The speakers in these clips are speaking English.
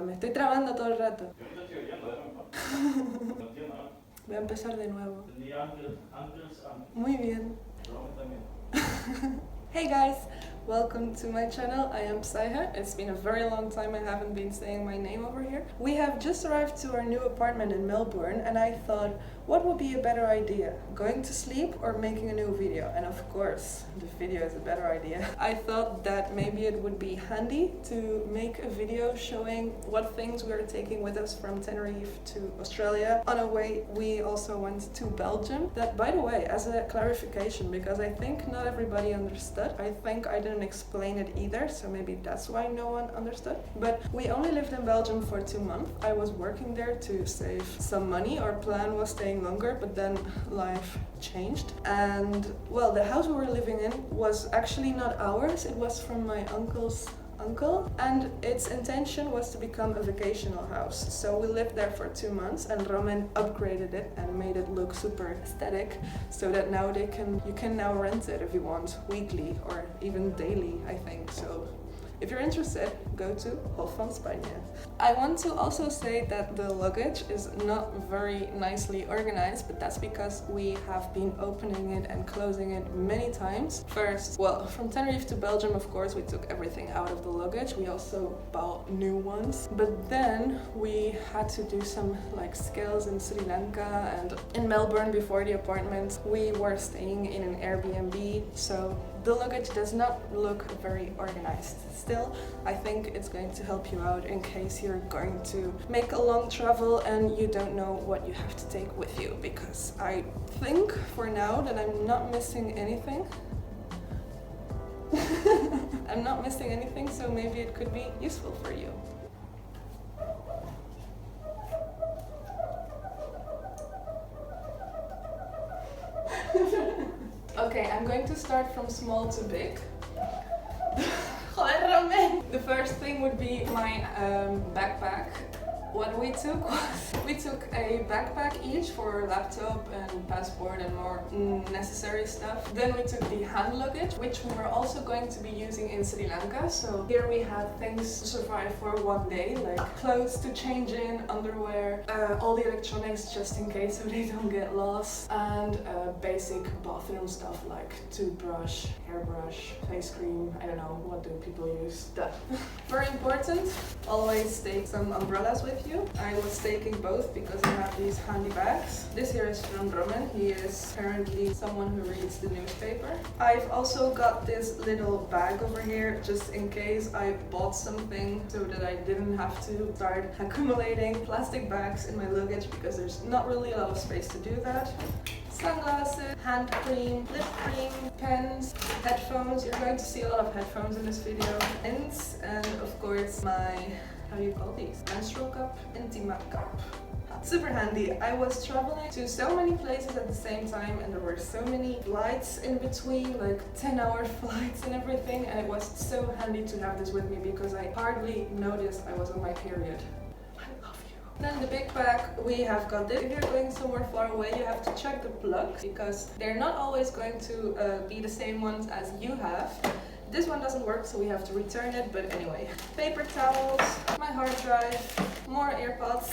me estoy trabando todo el rato. Yo no te estoy oyendo, déjame. No entiendo nada. Voy a empezar de nuevo. Entendí Angels. Muy bien. Rome también. Hey guys, welcome to my channel. I am Saiha. It's been a very long time I haven't been saying my name over here. We have just arrived to our new apartment in Melbourne and I thought, what would be a better idea? Going to sleep or making a new video? And of course, the video is a better idea. I thought that maybe it would be handy to make a video showing what things we are taking with us from Tenerife to Australia. On our way, we also went to Belgium. That, by the way, as a clarification, because I think not everybody understood, I think I didn't explain it either, so maybe that's why no one understood. But we only lived in Belgium for 2 months. I was working there to save some money. Our plan was staying longer, but then life changed. And well, the house we were living in was actually not ours. It was from my uncle's uncle, and its intention was to become a vacational house. So we lived there for 2 months, and Roman upgraded it and made it look super aesthetic, so that now you can now rent it if you want, weekly or even daily, I think. So if you're interested, go to Hof van Spanje. I want to also say that the luggage is not very nicely organized, but that's because we have been opening it and closing it many times. First, well, from Tenerife to Belgium, of course, we took everything out of the luggage. We also bought new ones. But then we had to do some like skills in Sri Lanka and in Melbourne before the apartment. We were staying in an Airbnb, so the luggage does not look very organized. Still, I think it's going to help you out in case you're going to make a long travel and you don't know what you have to take with you, because I think for now that I'm not missing anything. I'm not missing anything, so maybe it could be useful for you. Okay, I'm going to start from small to big. The first thing would be my backpack. What we took was, we took a backpack each for laptop and passport and more necessary stuff. Then we took the hand luggage, which we were also going to be using in Sri Lanka. So here we had things to survive for 1 day, like clothes to change in, underwear, all the electronics just in case so they don't get lost, and basic bathroom stuff like toothbrush, hairbrush, face cream, I don't know, what do people use? That. Very important, always take some umbrellas with you. I was taking both because I have these handy bags. This here is from Roman. He is apparently someone who reads the newspaper. I've also got this little bag over here just in case I bought something, so that I didn't have to start accumulating plastic bags in my luggage, because there's not really a lot of space to do that. Sunglasses, hand cream, lip cream, pens, headphones. You're going to see a lot of headphones in this video. Pens, and of course my, how do you call these? Menstrual cup, intima cup. Super handy. I was traveling to so many places at the same time, and there were so many flights in between, like 10-hour flights and everything, and it was so handy to have this with me because I hardly noticed I was on my period. Then the big bag, we have got this. If you're going somewhere far away, you have to check the plugs, because they're not always going to be the same ones as you have. This one doesn't work, so we have to return it, but anyway. Paper towels, my hard drive, more AirPods,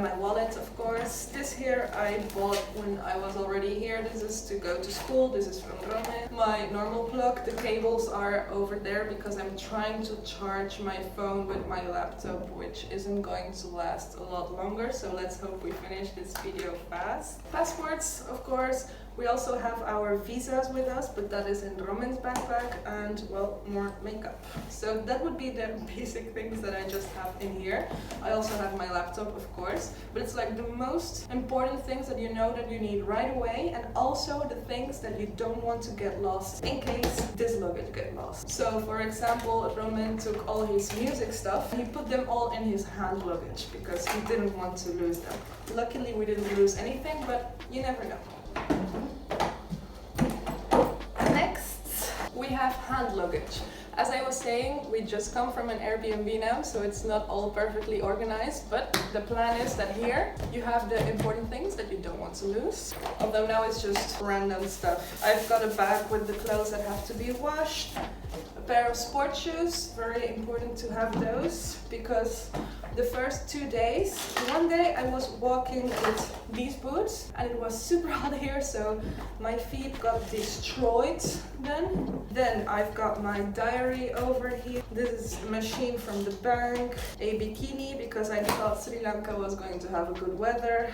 my wallet, of course. This here I bought when I was already here. This is to go to school. This is from Rome. My normal plug. The cables are over there because I'm trying to charge my phone with my laptop, which isn't going to last a lot longer, so let's hope we finish this video fast. Passports, of course. We also have our visas with us, but that is in Roman's backpack, and well, more makeup. So that would be the basic things that I just have in here. I also have my laptop, of course, but it's like the most important things that you know that you need right away, and also the things that you don't want to get lost in case this luggage gets lost. So for example, Roman took all his music stuff. He put them all in his hand luggage because he didn't want to lose them. Luckily we didn't lose anything, but you never know. Next, we have hand luggage. As I was saying, we just come from an Airbnb now, so it's not all perfectly organized, but the plan is that here you have the important things that you don't want to lose. Although now it's just random stuff. I've got a bag with the clothes that have to be washed, a pair of sport shoes, very important to have those, because the first 2 days. One day I was walking with these boots and it was super hot here, so my feet got destroyed then I've got my diary over here. This is a machine from the bank, a bikini because I thought Sri Lanka was going to have a good weather.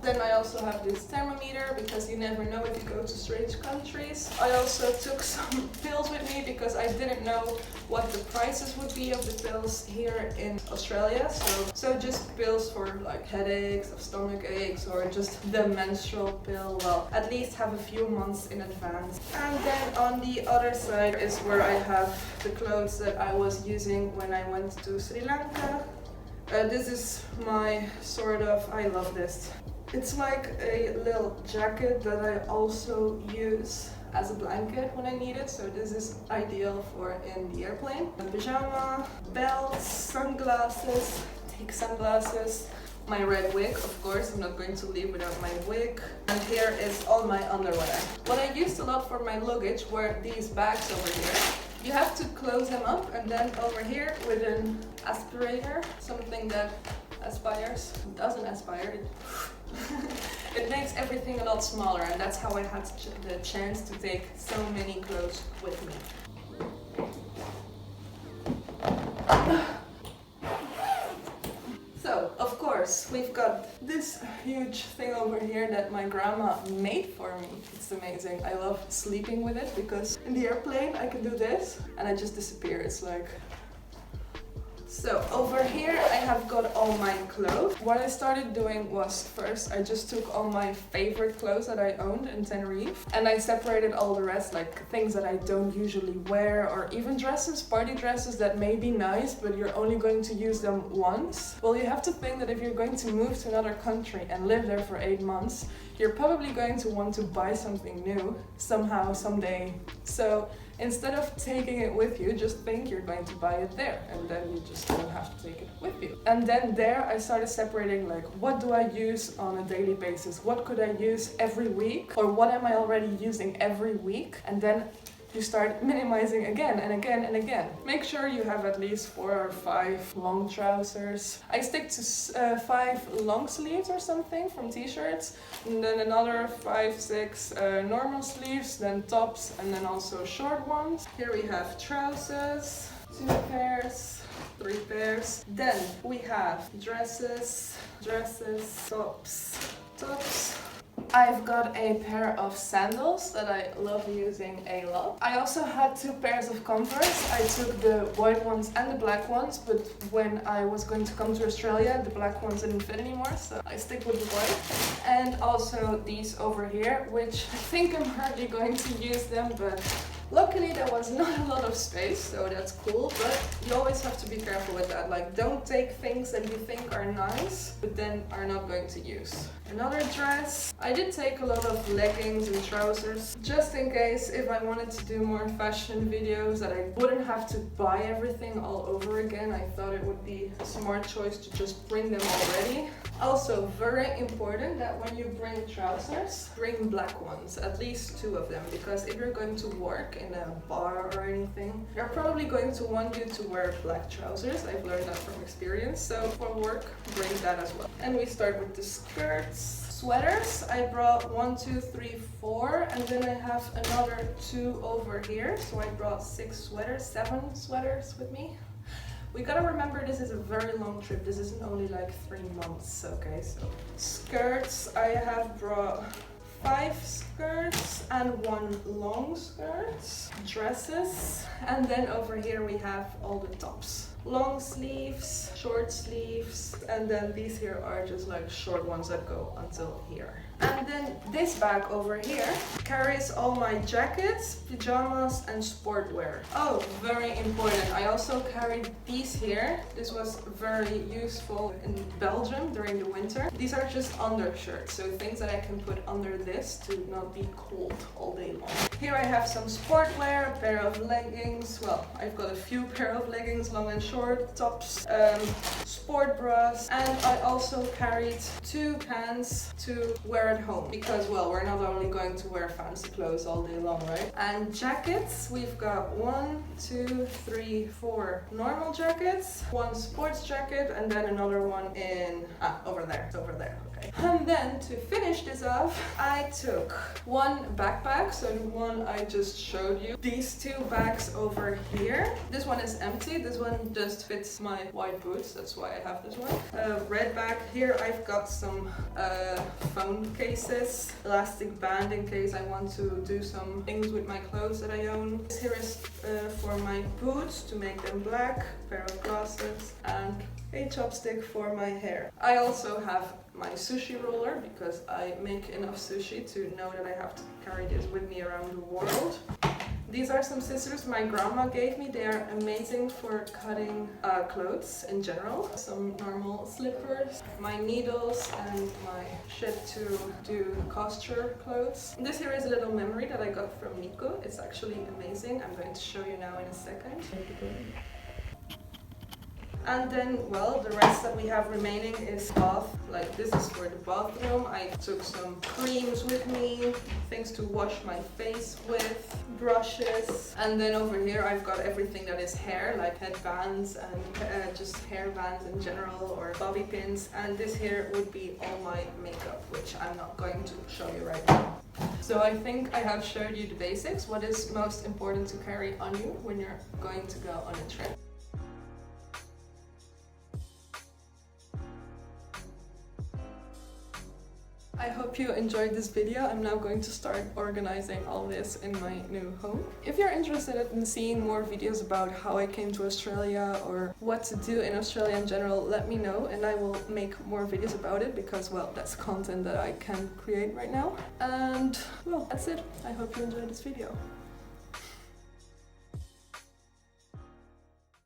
Then I also have this thermometer because you never know if you go to strange countries. I also took some pills with me because I didn't know what the prices would be of the pills here in Australia. So just pills for like headaches, or stomach aches, or just the menstrual pill. Well, at least have a few months in advance. And then on the other side is where I have the clothes that I was using when I went to Sri Lanka. This is my sort of, I love this. It's like a little jacket that I also use as a blanket when I need it, so this is ideal for in the airplane. A pajama, belts, sunglasses, take sunglasses, my red wig, of course, I'm not going to leave without my wig. And here is all my underwear. What I used a lot for my luggage were these bags over here. You have to close them up, and then over here with an aspirator, something that aspires, doesn't aspire, it makes everything a lot smaller, and that's how I had the chance to take so many clothes with me. So, of course, we've got this huge thing over here that my grandma made for me. It's amazing. I love sleeping with it because in the airplane I can do this and I just disappear. It's like... So over here I have got all my clothes. What I started doing was first I just took all my favorite clothes that I owned in Tenerife and I separated all the rest, like things that I don't usually wear, or even dresses, party dresses that may be nice but you're only going to use them once. Well, you have to think that if you're going to move to another country and live there for 8 months, you're probably going to want to buy something new somehow, someday. So instead of taking it with you, just think you're going to buy it there and then you just don't have to take it with you. And then there I started separating, like, what do I use on a daily basis? What could I use every week? Or what am I already using every week? And then you start minimizing again and again and again. Make sure you have at least 4 or 5 long trousers. I stick to 5 long sleeves or something from t-shirts, and then another 5, 6 normal sleeves, then tops, and then also short ones. Here we have trousers, 2 pairs, 3 pairs. Then we have dresses, tops. I've got a pair of sandals that I love using a lot. I also had 2 pairs of Converse. I took the white ones and the black ones, but when I was going to come to Australia, the black ones didn't fit anymore, so I stick with the white. And also these over here, which I think I'm hardly going to use them, but luckily there was not a lot of space, so that's cool, but you always have to be careful with that. Like, don't take things that you think are nice, but then are not going to use. Another dress. I did take a lot of leggings and trousers, just in case if I wanted to do more fashion videos that I wouldn't have to buy everything all over again. I thought it would be a smart choice to just bring them already. Also, very important that when you bring trousers, bring black ones, at least 2 of them, because if you're going to work in a bar or anything, you're probably going to want you to wear black trousers. I've learned that from experience, so for work, bring that as well. And we start with the skirts. Sweaters, I brought 1, 2, 3, 4, and then I have another 2 over here, so I brought 6 sweaters, 7 sweaters with me. We gotta remember this is a very long trip. This isn't only like 3 months, okay? So skirts, I have brought 5 skirts and 1 long skirt. Dresses, and then over here we have all the tops. Long sleeves, short sleeves, and then these here are just like short ones that go until here. And then this bag over here carries all my jackets, pajamas, and sportwear. Oh, very important. I also carried these here. This was very useful in Belgium during the winter. These are just undershirts, so things that I can put under this to not be cold all day long. Here I have some sportwear, a pair of leggings. Well, I've got a few pair of leggings, long and short, tops, sport bras, and I also carried 2 pants to wear at home because, well, we're not only going to wear fancy clothes all day long, right? And jackets, we've got 1, 2, 3, 4 normal jackets, 1 sports jacket, and then another one in over there. It's over there. Okay. And then to finish this off, I took 1 backpack, so the one I just showed you. These 2 bags over here. This one is empty. This one just fits my white boots. That's why I have this one. Red bag. Here I've got some phone cases, elastic band in case I want to do some things with my clothes that I own. This here is for my boots to make them black, pair of glasses, and a chopstick for my hair. I also have my sushi roller because I make enough sushi to know that I have to carry this with me around the world. These are some scissors my grandma gave me. They are amazing for cutting clothes in general. Some normal slippers, my needles, and my shit to do costure clothes. This here is a little memory that I got from Nico. It's actually amazing. I'm going to show you now in a second. And then, well, the rest that we have remaining is bath. Like, this is for the bathroom. I took some creams with me, things to wash my face with, brushes. And then over here I've got everything that is hair, like headbands and just hair bands in general, or bobby pins. And this here would be all my makeup, which I'm not going to show you right now. So I think I have showed you the basics. What is most important to carry on you when you're going to go on a trip. I hope you enjoyed this video. I'm now going to start organizing all this in my new home. If you're interested in seeing more videos about how I came to Australia or what to do in Australia in general, let me know and I will make more videos about it because, well, that's content that I can create right now. And, well, that's it. I hope you enjoyed this video.